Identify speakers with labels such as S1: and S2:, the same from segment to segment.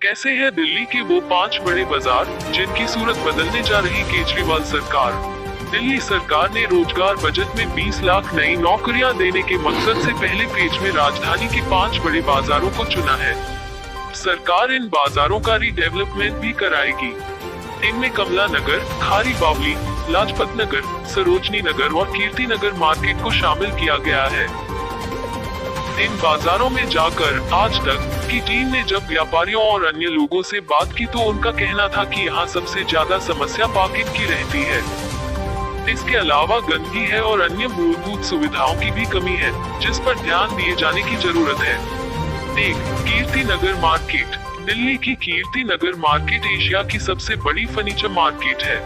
S1: कैसे है दिल्ली के वो 5 बड़े बाजार जिनकी सूरत बदलने जा रही केजरीवाल सरकार। दिल्ली सरकार ने रोजगार बजट में 20 लाख नई नौकरियां देने के मकसद से पहले पेज में राजधानी के 5 बड़े बाजारों को चुना है। सरकार इन बाजारों का रीडेवलपमेंट भी कराएगी। इनमें कमला नगर, खारी बावली, लाजपत नगर, सरोजनी नगर और कीर्ति नगर मार्केट को शामिल किया गया है। इन बाजारों में जाकर आज तक की टीम ने जब व्यापारियों और अन्य लोगों से बात की तो उनका कहना था कि यहाँ सबसे ज्यादा समस्या पार्किंग की रहती है। इसके अलावा गंदगी है और अन्य मूलभूत सुविधाओं की भी कमी है, जिस पर ध्यान दिए जाने की जरूरत है। कीर्ति नगर मार्केट। दिल्ली की कीर्ति नगर मार्केट एशिया की सबसे बड़ी फर्नीचर मार्केट है।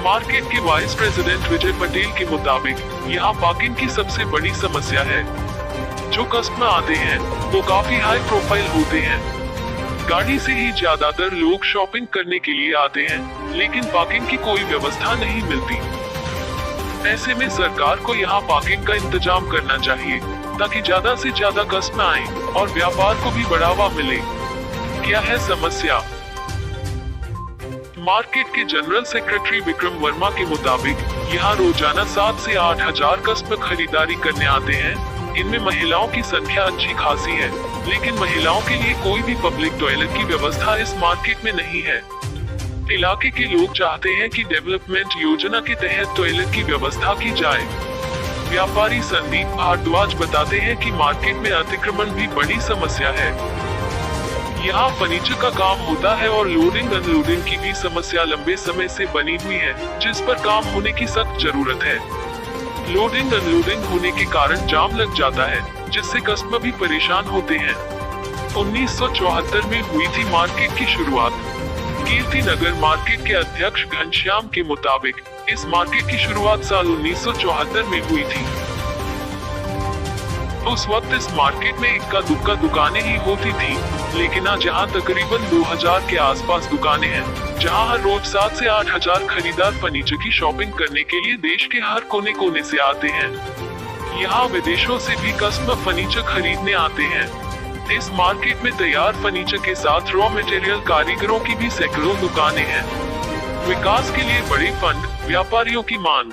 S1: मार्केट के वाइस प्रेसिडेंट विजय पटेल के मुताबिक यहाँ पार्किंग की सबसे बड़ी समस्या है। जो कस्टमर आते हैं वो काफी हाई प्रोफाइल होते हैं। गाड़ी से ही ज्यादातर लोग शॉपिंग करने के लिए आते हैं, लेकिन पार्किंग की कोई व्यवस्था नहीं मिलती। ऐसे में सरकार को यहाँ पार्किंग का इंतजाम करना चाहिए ताकि ज्यादा से ज्यादा कस्टमर आए और व्यापार को भी बढ़ावा मिले। क्या है समस्या? मार्केट के जनरल सेक्रेटरी विक्रम वर्मा के मुताबिक यहाँ रोजाना 7 से 8 हजार कस्टमर खरीदारी करने आते हैं। इनमें महिलाओं की संख्या अच्छी खासी है, लेकिन महिलाओं के लिए कोई भी पब्लिक टॉयलेट की व्यवस्था इस मार्केट में नहीं है। इलाके के लोग चाहते हैं कि डेवलपमेंट योजना के तहत टॉयलेट की व्यवस्था की जाए। व्यापारी संदीप भारद्वाज बताते हैं कि मार्केट में अतिक्रमण भी बड़ी समस्या है। यहाँ फर्नीचर का काम होता है और लोडिंग अनलोडिंग की भी समस्या लंबे समय से बनी हुई है, जिस पर काम होने की सख्त जरूरत है। लोडिंग अनलोडिंग होने के कारण जाम लग जाता है, जिससे कस्टमर भी परेशान होते हैं। 1974 में हुई थी मार्केट की शुरुआत। कीर्ति नगर मार्केट के अध्यक्ष घनश्याम के मुताबिक इस मार्केट की शुरुआत साल 1974 में हुई थी। उस वक्त इस मार्केट में इक्का दुक्का दुकानें ही होती थी, लेकिन आज यहाँ तकरीबन 2000 के आसपास दुकानें हैं, जहाँ हर रोज 7 से 8 हजार खरीदार फर्नीचर की शॉपिंग करने के लिए देश के हर कोने कोने से आते हैं। यहाँ विदेशों से भी कस्टमर फर्नीचर खरीदने आते हैं। इस मार्केट में तैयार फर्नीचर के साथ रॉ मटेरियल कारीगरों की भी सैकड़ों दुकानें हैं। विकास के लिए बड़े फंड, व्यापारियों की मांग।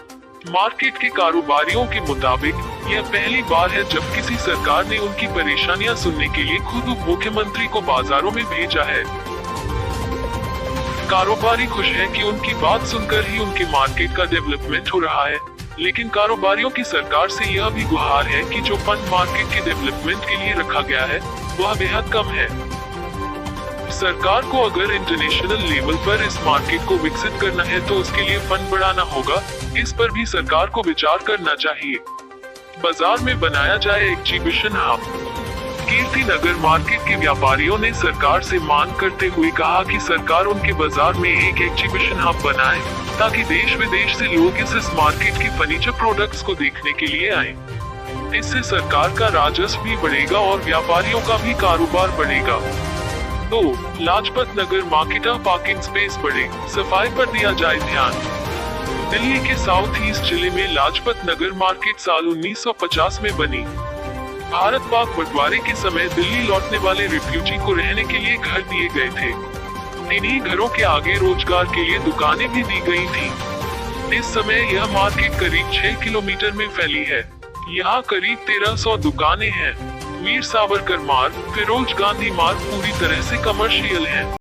S1: मार्केट के कारोबारियों के मुताबिक यह पहली बार है जब किसी सरकार ने उनकी परेशानियां सुनने के लिए खुद उप मुख्यमंत्री को बाजारों में भेजा है। कारोबारी खुश हैं कि उनकी बात सुनकर ही उनके मार्केट का डेवलपमेंट हो रहा है, लेकिन कारोबारियों की सरकार से यह भी गुहार है कि जो फंड मार्केट के डेवलपमेंट के लिए रखा गया है वह बेहद कम है। सरकार को अगर इंटरनेशनल लेवल पर इस मार्केट को विकसित करना है तो उसके लिए फंड बढ़ाना होगा। इस पर भी सरकार को विचार करना चाहिए। बाजार में बनाया जाए exhibition hub. Kirti Nagar market के व्यापारियों ने सरकार से मांग करते हुए कहा कि सरकार उनके बाजार में एक एग्जीबिशन हब बनाए ताकि देश विदेश से लोग इस मार्केट की फर्नीचर प्रोडक्ट्स को देखने के लिए आए। इससे सरकार का राजस्व भी बढ़ेगा और व्यापारियों का भी कारोबार बढ़ेगा। 2. Lajpat Nagar market parking space बढ़े, सफाई पर दिया जाए ध्यान। दिल्ली के साउथ ईस्ट जिले में लाजपत नगर मार्केट साल 1950 में बनी। भारत पाक बंटवारे के समय दिल्ली लौटने वाले रिफ्यूजी को रहने के लिए घर दिए गए थे। इन्हीं घरों के आगे रोजगार के लिए दुकानें भी दी गई थी। इस समय यह मार्केट करीब 6 किलोमीटर में फैली है। यहाँ करीब 1300 दुकानें हैं। वीर सावरकर मार्ग, फिरोज गांधी मार्ग पूरी तरह से कमर्शियल है।